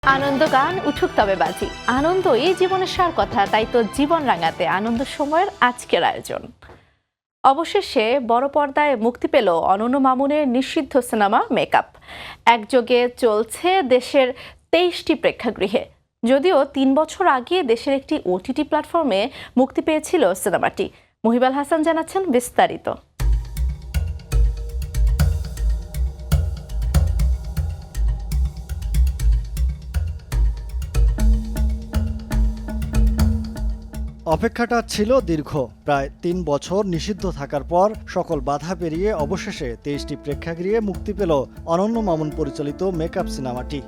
আনন্দ গান উঠুক তবে বাজি, আনন্দই জীবনের সার কথা, তাই তো জীবন রাঙাতে আনন্দ সময়ের আজকের আয়োজন। অবশেষে বড় পর্দায় মুক্তি পেল অনন্য মামুনের নিষিদ্ধ সিনেমা মেকআপ। একযোগে চলছে দেশের 23টি প্রেক্ষাগৃহে। যদিও 3 বছর আগে দেশের একটি ওটিটি প্ল্যাটফর্মে মুক্তি পেয়েছিল সিনেমাটি। মহিবাল হাসান জানাচ্ছেন বিস্তারিত। অপেক্ষাটা ছিল দীর্ঘ, প্রায় 3 বছর নিষিদ্ধ থাকার পর সকল বাধা পেরিয়ে অবশেষে 23টি প্রেক্ষাগৃহে মুক্তি পেল অনন্য মামুন পরিচালিত মেকআপ সিনেমাটি।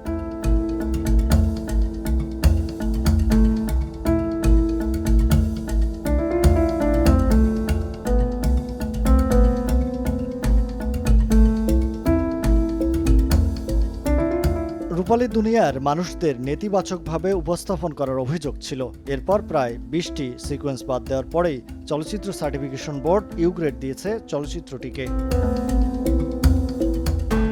রূপালী দুনিয়ার মানুষদের নেতিবাচকভাবে উপস্থাপন করার অভিযোগ ছিল। এরপর প্রায় 20টি সিকোয়েন্স বাদ দেওয়ার পরেই চলচ্চিত্র সার্টিফিকেশন বোর্ড ইউ গ্রেড দিয়েছে চলচ্চিত্রটিকে।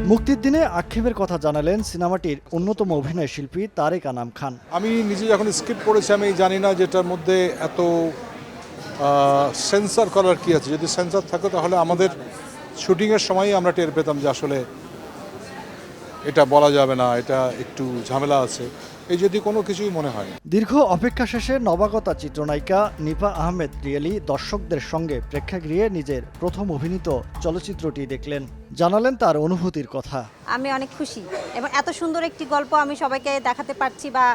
মুক্তির দিনে আক্ষেপের কথা জানালেন সিনেমাটির অন্যতম অভিনয় শিল্পী তারেক আনাম খান। আমি নিজে যখন স্ক্রিপ্ট পড়েছি আমি জানি না যেটার মধ্যে এত সেন্সর করার কি আছে। যদি সেন্সর থাকতো তাহলে আমাদের শুটিংয়ের সময়ই আমরা টের পেতাম যে আসলে এটা বলা যাবে না, এটা একটু ঝামেলা আছে, এই যদি কোনো কিছুই মনে হয়। দীর্ঘ অপেক্ষা শেষে নবাগতা চিত্রনায়িকা নিপা আহমেদ রিয়েলি দর্শকদের সঙ্গে প্রেক্ষাগৃহে নিজের প্রথম অভিনীত চলচ্চিত্রটি দেখলেন, জানালেন তার অনুভূতির কথা। আমি অনেক খুশি এবং এত সুন্দর একটি গল্প আমি সবাইকে দেখাতে পারছি, বা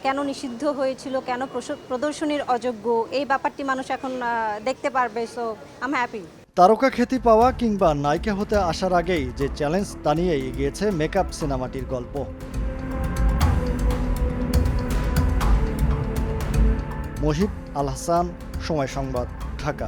কেন নিষিদ্ধ হয়েছিল, কেন প্রদর্শনীর অযোগ্য, এই ব্যাপারটি মানুষ এখন দেখতে পারবে। So I am happy. তারকা খ্যাতি পাওয়া কিংবা নায়িকা হতে আসার আগেই যে চ্যালেঞ্জ তা নিয়ে এগিয়েছে মেকআপ সিনেমাটির গল্প। মহিব আল হাসান, সময় সংবাদ, ঢাকা।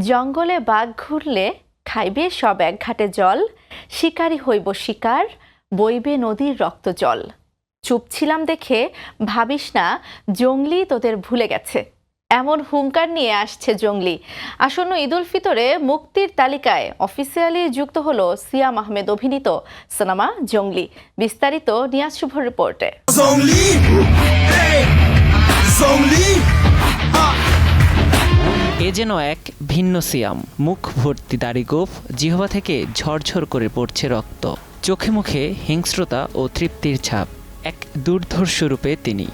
জঙ্গলে বাঘ ঘুরলে খাইবে সব এক ঘাটে জল, শিকারী হইব শিকার, বইবে নদীর রক্ত জল। চুপ ছিলাম দেখে ভাবিস না জঙ্গলি তোদের ভুলে গেছে, এমন হুঙ্কার নিয়ে আসছে জঙ্গলি। আসন্ন ঈদ উল ফিতরে মুক্তির তালিকায় অফিসিয়ালি যুক্ত হলো সিয়াম আহমেদ অভিনীত সিনেমা জঙ্গলি। বিস্তারিত নিয়াজ শুভর রিপোর্টে। এ যেন এক ভিন্ন সিয়াম, মুখ ভর্তি দাড়ি গোঁফ, জিহ্বা থেকে ঝরঝর করে পড়ছে রক্ত, চোখে মুখে হিংস্রতা ও তৃপ্তির ছাপ। এক দুর্ধর্ষ রূপে তিনি।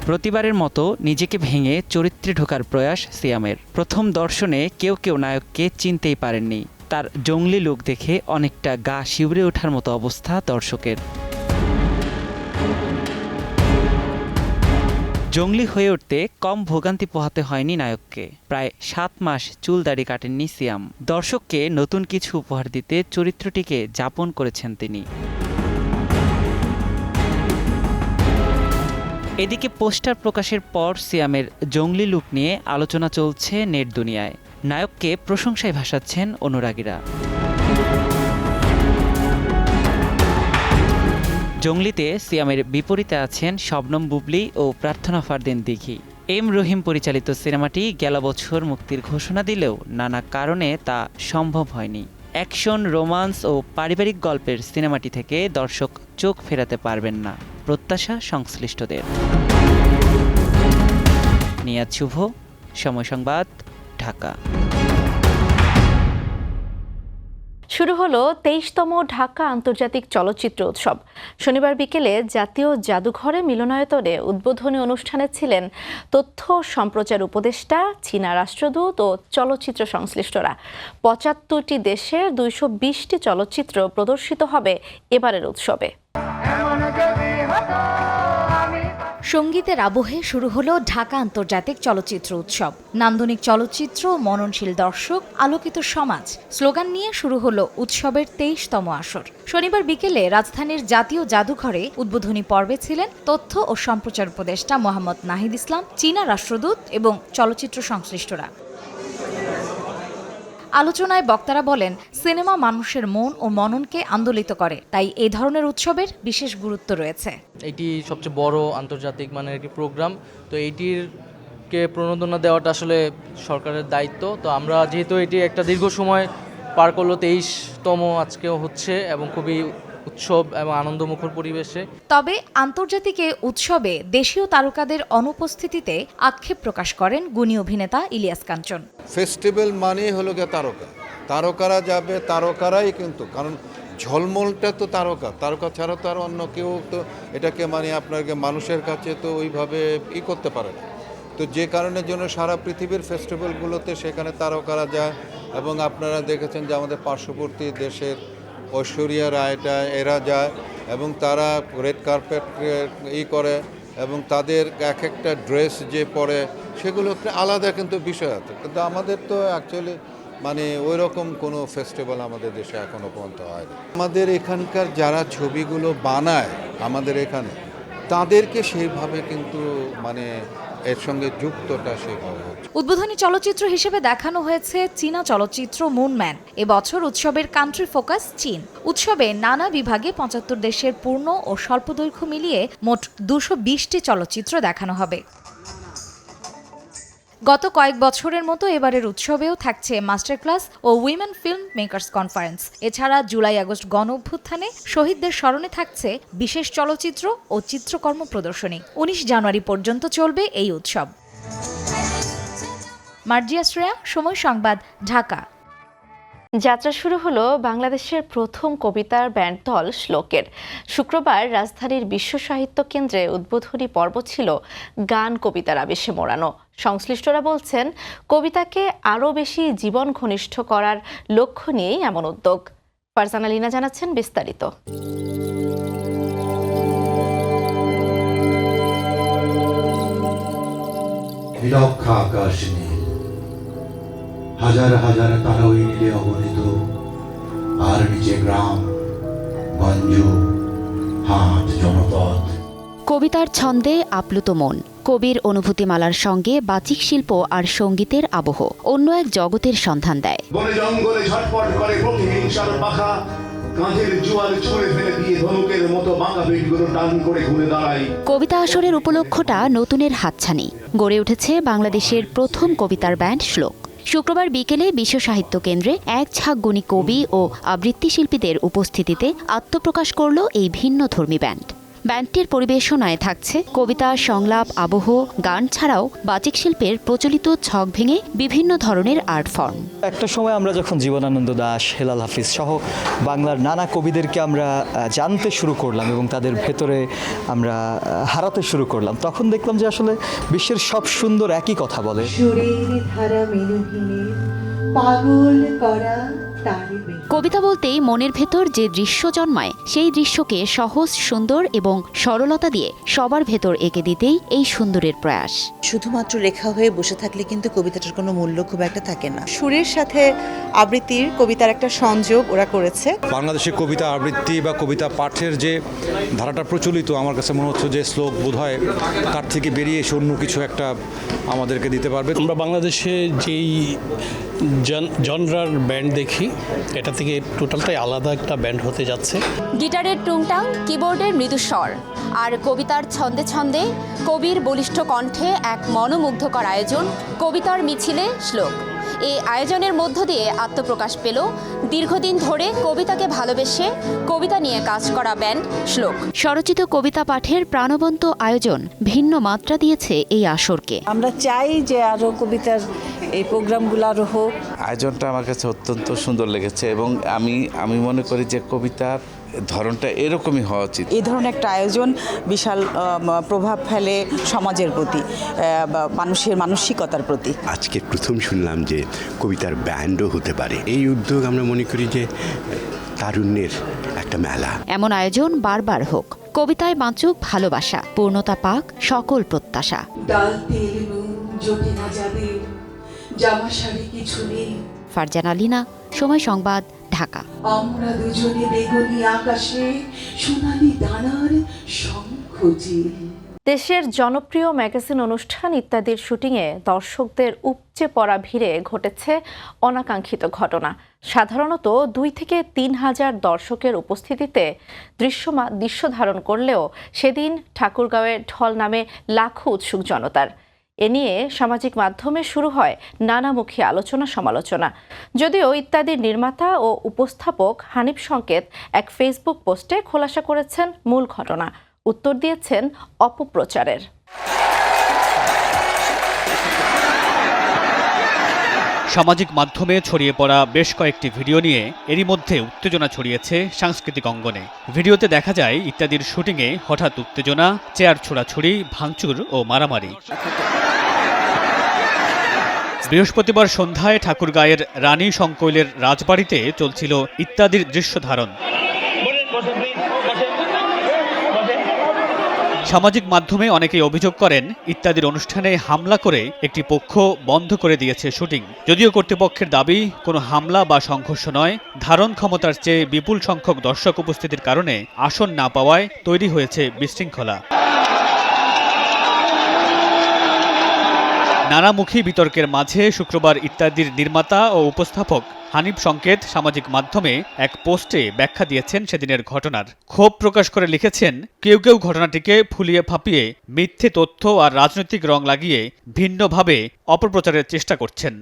প্রতিবারের মতো নিজেকে ভেঙে চরিত্রে ঢোকার প্রয়াস সিয়ামের। প্রথম দর্শনে কেউ কেউ নায়ককে চিনতেই পারেননি। তার জঙ্গলি লুক দেখে অনেকটা গা শিউরে ওঠার মতো অবস্থা দর্শকের। জঙ্গলি হয়ে উঠতে কম ভোগান্তি পোহাতে হয়নি নায়ককে। প্রায় 7 মাস চুল দাড়ি কাটেননি সিয়াম। দর্শককে নতুন কিছু উপহার দিতে চরিত্রটিকে যাপন করেছেন তিনি। এদিকে পোস্টার প্রকাশের পর সিয়ামের জঙ্গলি লুক নিয়ে আলোচনা চলছে নেট দুনিয়ায়। নায়ককে প্রশংসায় ভাসাচ্ছেন অনুরাগীরা। জঙ্গলিতে সিয়ামের বিপরীতে আছেন শবনম বুবলী ও প্রার্থনা ফারদিন দিঘি। এম রহিম পরিচালিত সিনেমাটি গেল বছর মুক্তির ঘোষণা দিলেও নানা কারণে তা সম্ভব হয়নি। অ্যাকশন, রোমান্স ও পারিবারিক গল্পের সিনেমাটি থেকে দর্শক চোখ ফেরাতে পারবেন না, প্রত্যাশা সংশ্লিষ্টদের। নিয়াজ শুভ, সময় সংবাদ, ঢাকা। শুরু হলো 23তম ঢাকা আন্তর্জাতিক চলচ্চিত্র উৎসব। শনিবার বিকেলে জাতীয় জাদুঘরে মিলনায়তনে উদ্বোধনী অনুষ্ঠানে ছিলেন তথ্য সম্প্রচার উপদেষ্টা, চীনা রাষ্ট্রদূত ও চলচ্চিত্র সংশ্লিষ্টরা। 75টি দেশের 220টি চলচ্চিত্র প্রদর্শিত হবে এবারের উৎসবে। সঙ্গীতের আবহে শুরু হলো ঢাকা আন্তর্জাতিক চলচ্চিত্র উৎসব। নান্দনিক চলচ্চিত্র, মননশীল দর্শক, আলোকিত সমাজ স্লোগান নিয়ে শুরু হলো উৎসবের 23তম আসর। শনিবার বিকেলে রাজধানীর জাতীয় জাদুঘরে উদ্বোধনী পর্বে ছিলেন তথ্য ও সম্প্রচার উপদেষ্টা মোহাম্মদ নাহিদ ইসলাম, চীনা রাষ্ট্রদূত এবং চলচ্চিত্র সংশ্লিষ্টরা। আলোচনায় বক্তারা বলেন, সিনেমা মানুষের মন ও মননকে আন্দোলিত করে, তাই এই ধরনের উৎসবের বিশেষ গুরুত্ব রয়েছে। এটি সবচেয়ে বড় আন্তর্জাতিক মানের একটি প্রোগ্রাম, তো এইটির মানুষকে প্রণোদনা দেওয়াটা আসলে সরকারের দায়িত্ব। তো আমরা যেহেতু এটি একটা দীর্ঘ সময় পার করলো, 23তম আজকেও হচ্ছে এবং খুবই উৎসব এবং আনন্দমুখর পরিবেশে। তবে আন্তর্জাতিক এ উৎসবে দেশীয় তারকাদের অনুপস্থিতিতে আক্ষেপ প্রকাশ করেন গুণী অভিনেতা ইলিয়াস কাঞ্চন। ফেস্টিভ্যাল মানেই হলো গিয়ে তারকা, তারকারা যাবে, তারকারাই কিন্তু, কারণ ঝলমলটা তো তারকা ছাড়া তো আর অন্য কেউ তো এটাকে মানে আপনাকে মানুষের কাছে তো ওইভাবে করতে পারে না। তো যে কারণের জন্য সারা পৃথিবীর ফেস্টিভ্যালগুলোতে সেখানে তারকারা যায়, এবং আপনারা দেখেছেন যে আমাদের পার্শ্ববর্তী দেশের ঐশ্বরিয়া রায়টা এরা যায় এবং তারা রেড কার্পেট করে, এবং তাদের এক একটা ড্রেস যে পরে সেগুলো একটা আলাদা কিন্তু বিষয় আছে। কিন্তু আমাদের তো অ্যাকচুয়ালি মানে ওই রকম কোনো ফেস্টিভ্যাল আমাদের দেশে এখনও পর্যন্ত হয়নি। আমাদের এখানকার যারা ছবিগুলো বানায় আমাদের এখানে, তাদেরকে সেইভাবে কিন্তু মানে এর সঙ্গে যুক্তটা সেভাবে হচ্ছে। উদ্বোধনী চলচ্চিত্র হিসেবে দেখানো হয়েছে চীনা চলচ্চিত্র মুনম্যান। এবছর উৎসবের কান্ট্রি ফোকাস চীন। উৎসবে নানা বিভাগে ৭৫ দেশের পূর্ণ ও স্বল্পদৈর্ঘ্য মিলিয়ে মোট ২২০টি চলচ্চিত্র দেখানো হবে। গত কয়েক বছরের মতো এবারের উৎসবেও থাকছে মাস্টার ক্লাস ও উইমেন ফিল্ম মেকার্স কনফারেন্স। এছাড়া জুলাই আগস্ট গণ অভ্যুত্থানে শহীদদের স্মরণে থাকছে বিশেষ চলচ্চিত্র ও চিত্রকর্ম প্রদর্শনী। ১৯ জানুয়ারি পর্যন্ত চলবে এই উৎসব। মার্জিয়া শ্রেয়া, সময় সংবাদ, ঢাকা। যাত্রা শুরু হলো বাংলাদেশের প্রথম কবিতার ব্যান্ড দল শ্লোকের। শুক্রবার রাজধানীর বিশ্ব সাহিত্য কেন্দ্রে উদ্বোধনী পর্ব ছিল গান কবিতার আবেশে মোড়ানো। সংশ্লিষ্টরা বলছেন, কবিতাকে আরও বেশি জীবন ঘনিষ্ঠ করার লক্ষ্য নিয়েই এমন উদ্যোগ। ফারজানা লিনা জানাচ্ছেন বিস্তারিত। হাজার হাজার তারা ওই নীলে অগণিত, আর নিচে গ্রাম গঞ্জ হাট জনপদ। কবিতার ছন্দে আপ্লুত মন, কবির অনুভূতিমালার সঙ্গে বাচিক শিল্প আর সঙ্গীতের আবহ অন্য এক জগতের সন্ধান দেয়। বনে জঙ্গলে ঝটপট করে প্রতিহিংসার পাখা, কাঁধের জোয়ার ছুঁড়ে ফেলে দিয়ে ধনুকের মতো বাঁকা বেটগুলো টান করে ঘুরে দাঁড়ায়। কবিতা আসরের উপলক্ষটা নতুনের হাতছানি। গড়ে উঠেছে বাংলাদেশের প্রথম কবিতার ব্যান্ড শ্লোক। শুক্রবার বিকেলে বিশ্ব সাহিত্য কেন্দ্রে এক ঝাঁক গুণী কবি ও আবৃত্তি শিল্পীদের উপস্থিতিতে আত্মপ্রকাশ করল এই ভিন্নধর্মী ব্যান্ড। ব্যান্ডটির পরিবেশনায় থাকছে কবিতা, সংলাপ, আবহ, গান ছাড়াও বাচিক শিল্পের প্রচলিত ছক ভেঙে বিভিন্ন ধরনের আর্ট ফর্ম। একটা সময় আমরা যখন জীবনানন্দ দাশ, হেলাল হাফিজ সহ বাংলার নানা কবিদেরকে আমরা জানতে শুরু করলাম এবং তাদের ভেতরে আমরা হারাতে শুরু করলাম, তখন দেখলাম যে আসলে বিশ্বের সব সুন্দর একই কথা বলে। কবিতা বলতেই মনের ভেতর যে দৃশ্য জন্মায়, সেই দৃশ্যকে সহজ, সুন্দর এবং সরলতা দিয়ে সবার ভেতর এঁকে দিতেই এই সুন্দরের প্রয়াস। শুধুমাত্র লেখা হয়ে বসে থাকলে কিন্তু কবিতাটার কোনো মূল্য খুব একটা থাকে না। সুরের সাথে আবৃত্তির কবিতার একটা সংযোগ ওরা করেছে। বাংলাদেশে কবিতা আবৃত্তি বা কবিতা পাঠের যে ধারাটা প্রচলিত, আমার কাছে মনে হচ্ছে যে শ্লোক বোধহয় তার থেকে বেরিয়ে এসে অন্য কিছু একটা আমাদেরকে দিতে পারবে। আমরা বাংলাদেশে যেই জনরার ব্যান্ড দেখি, এটা থেকে টোটালটাই আলাদা একটা ব্যান্ড হতে যাচ্ছে। গিটারের টুংটাং, কিবোর্ডের মৃদুস্বর আর কবিতার ছন্দে ছন্দে কবির বলিষ্ঠ কণ্ঠে এক মনোমুগ্ধকর আয়োজন কবিতার মিছিলে শ্লোক। এই আয়োজনের মধ্য দিয়ে আত্মপ্রকাশ পেল দীর্ঘদিন ধরে কবিতাকে ভালোবেসে কবিতা নিয়ে কাজ করা ব্যান্ড শ্লোক। স্বরচিত কবিতা পাঠের প্রাণবন্ত আয়োজন ভিন্ন মাত্রা দিয়েছে এই আসরকে। আমরা চাই যে আরও কবিতার এই প্রোগ্রামগুলো আরও হোক। আয়োজনটা আমার কাছে অত্যন্ত সুন্দর লেগেছে এবং আমি মনে করি যে কবিতার ধরনটা এরকমই হওয়া উচিত। এই ধরনের একটা আয়োজন বিশাল প্রভাব ফেলে সমাজের প্রতি, মানুষের মানসিকতার প্রতি। আজকে প্রথম শুনলাম যে কবিতার ব্যান্ডও হতে পারে। এই উদ্যোগ আমরা মনে করি যে তারুণ্যের একটা মেলা। এমন আয়োজন বারবার হোক। কবিতায় বাঁচুক ভালোবাসা, পূর্ণতা পাক সকল প্রত্যাশা। ফারজানা লিনা, সময় সংবাদ, ঢাকা। আমরা দুজনে বেগুনি আকাশে সোনালি দানার শঙ্খচিল। দেশের জনপ্রিয় ম্যাগাজিন অনুষ্ঠান ইত্যাদির শুটিংয়ে দর্শকদের উপচে পড়া ভিড়ে ঘটেছে অনাকাঙ্ক্ষিত ঘটনা। সাধারণত ২ থেকে ৩ হাজার দর্শকের উপস্থিতিতে দৃশ্য ধারণ করলেও সেদিন ঠাকুরগাঁওয়ে ঢল নামে লাখো উৎসুক জনতার। এ নিয়ে সামাজিক মাধ্যমে শুরু হয় নানামুখী আলোচনা সমালোচনা। যদিও ইত্যাদির নির্মাতা ও উপস্থাপক হানিফ সংকেত এক ফেসবুক পোস্টে খোলাসা করেছেন মূল ঘটনা, উত্তর দিয়েছেন অপপ্রচারের। সামাজিক মাধ্যমে ছড়িয়ে পড়া বেশ কয়েকটি ভিডিও নিয়ে এরই মধ্যে উত্তেজনা ছড়িয়েছে সাংস্কৃতিক অঙ্গনে। ভিডিওতে দেখা যায় ইত্যাদির শুটিংয়ে হঠাৎ উত্তেজনা, চেয়ার ছোড়াছুড়ি, ভাঙচুর ও মারামারি। বৃহস্পতিবার সন্ধ্যায় ঠাকুরগাঁয়ের রানী সংকৈলের রাজবাড়িতে চলছিল ইত্যাদির দৃশ্য ধারণ। সামাজিক মাধ্যমে অনেকেই অভিযোগ করেন ইত্যাদির অনুষ্ঠানে হামলা করে একটি পক্ষ বন্ধ করে দিয়েছে শুটিং। যদিও কর্তৃপক্ষের দাবি কোনো হামলা বা সংঘর্ষ নয়, ধারণ ক্ষমতার চেয়ে বিপুল সংখ্যক দর্শক উপস্থিতির কারণে আসন না পাওয়ায় তৈরি হয়েছে বিশৃঙ্খলা। নানামুখী বিতর্কের মাঝে শুক্রবার ইত্যাদির নির্মাতা ও উপস্থাপক হানিফ সংকেত সামাজিক মাধ্যমে এক পোস্টে ব্যাখ্যা দিয়েছেন সেদিনের ঘটনার। ক্ষোভ প্রকাশ করে লিখেছেন, কেউ কেউ ঘটনাটিকে ফুলিয়ে ফাঁপিয়ে মিথ্যে তথ্য আর রাজনৈতিক রং লাগিয়ে ভিন্নভাবে অপপ্রচারের চেষ্টা করছেন।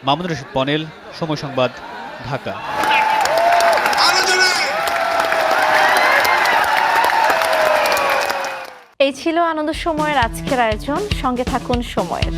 মামুনুর রশিদ পনেল, সময় সংবাদ, ঢাকা। এই ছিল আনন্দ সময়ের আজকের আয়োজন। সঙ্গে থাকুন সময়ের।